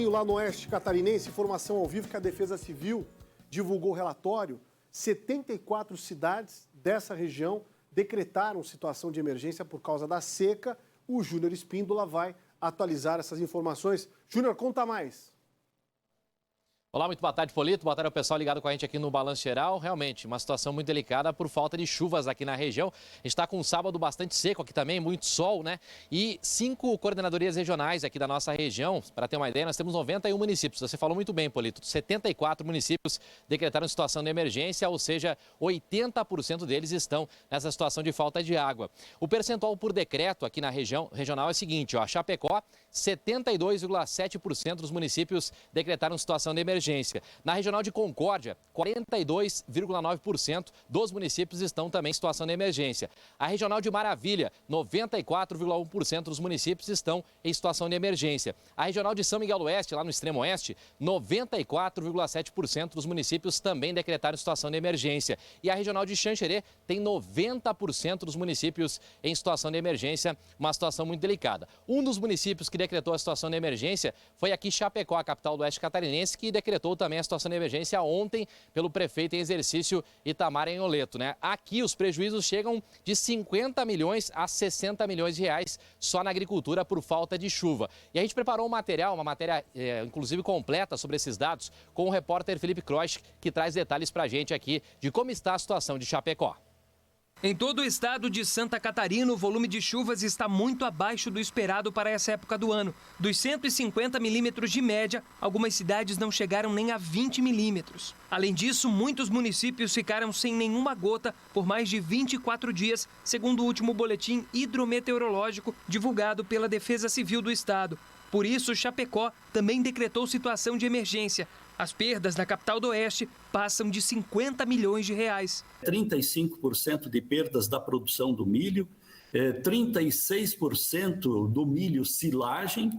Lá no Oeste Catarinense, informação ao vivo que a Defesa Civil divulgou o relatório. 74 cidades dessa região decretaram situação de emergência por causa da seca. O Júnior Espíndola vai atualizar essas informações. Júnior, conta mais. Olá, muito boa tarde, Polito. Boa tarde ao pessoal ligado com a gente aqui no Balanço Geral. Realmente, uma situação muito delicada por falta de chuvas aqui na região. A gente está com um sábado bastante seco aqui também, muito sol, né? E 5 coordenadorias regionais aqui da nossa região. Para ter uma ideia, nós temos 91 municípios. Você falou muito bem, Polito. 74 municípios decretaram situação de emergência, ou seja, 80% deles estão nessa situação de falta de água. O percentual por decreto aqui na região regional é o seguinte, ó. Chapecó, 72,7% dos municípios decretaram situação de emergência. Na regional de Concórdia, 42,9% dos municípios estão também em situação de emergência. A regional de Maravilha, 94,1% dos municípios estão em situação de emergência. A regional de São Miguel do Oeste, lá no extremo oeste, 94,7% dos municípios também decretaram situação de emergência. E a regional de Xanxerê tem 90% dos municípios em situação de emergência, uma situação muito delicada. Um dos municípios que decretou a situação de emergência foi aqui Chapecó, a capital do Oeste Catarinense, que decretou também a situação de emergência ontem pelo prefeito em exercício Itamar Enholeto, né? Aqui os prejuízos chegam de 50 milhões a 60 milhões de reais só na agricultura por falta de chuva. E a gente preparou uma matéria inclusive completa sobre esses dados com o repórter Felipe Kroich, que traz detalhes pra gente aqui de como está a situação de Chapecó. Em todo o estado de Santa Catarina, o volume de chuvas está muito abaixo do esperado para essa época do ano. Dos 150 milímetros de média, algumas cidades não chegaram nem a 20 milímetros. Além disso, muitos municípios ficaram sem nenhuma gota por mais de 24 dias, segundo o último boletim hidrometeorológico divulgado pela Defesa Civil do estado. Por isso, Chapecó também decretou situação de emergência. As perdas na capital do Oeste passam de 50 milhões de reais. 35% de perdas da produção do milho, 36% do milho silagem,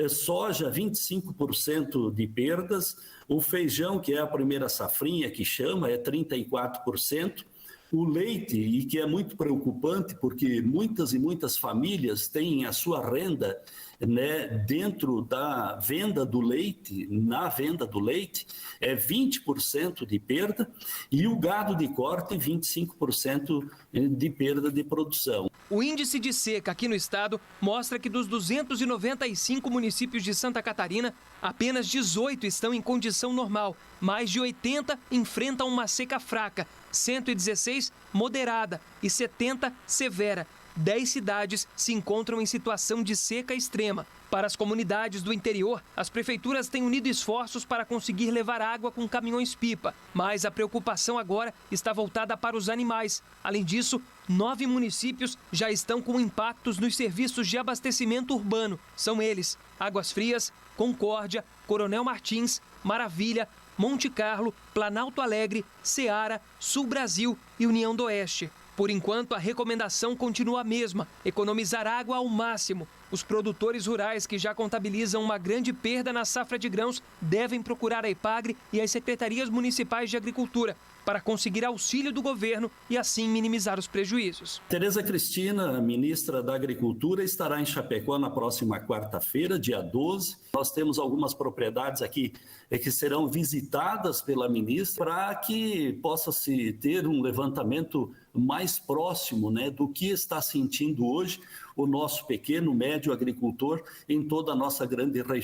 soja 25% de perdas, o feijão, que é a primeira safrinha que chama, é 34%. O leite, e que é muito preocupante porque muitas e muitas famílias têm a sua renda, né, dentro da venda do leite, na venda do leite, é 20% de perda, e o gado de corte, 25% de perda de produção. O índice de seca aqui no estado mostra que dos 295 municípios de Santa Catarina, apenas 18 estão em condição normal. Mais de 80 enfrentam uma seca fraca, 116 moderada e 70 severa. 10 cidades se encontram em situação de seca extrema. Para as comunidades do interior, as prefeituras têm unido esforços para conseguir levar água com caminhões-pipa. Mas a preocupação agora está voltada para os animais. Além disso, 9 municípios já estão com impactos nos serviços de abastecimento urbano. São eles: Águas Frias, Concórdia, Coronel Martins, Maravilha, Monte Carlo, Planalto Alegre, Ceará, Sul Brasil e União do Oeste. Por enquanto, a recomendação continua a mesma: economizar água ao máximo. Os produtores rurais que já contabilizam uma grande perda na safra de grãos devem procurar a Epagre e as secretarias municipais de agricultura para conseguir auxílio do governo e assim minimizar os prejuízos. Tereza Cristina, ministra da Agricultura, estará em Chapecó na próxima quarta-feira, dia 12. Nós temos algumas propriedades aqui que serão visitadas pela ministra para que possa-se ter um levantamento mais próximo, né, do que está sentindo hoje o nosso pequeno, médio agricultor em toda a nossa grande região.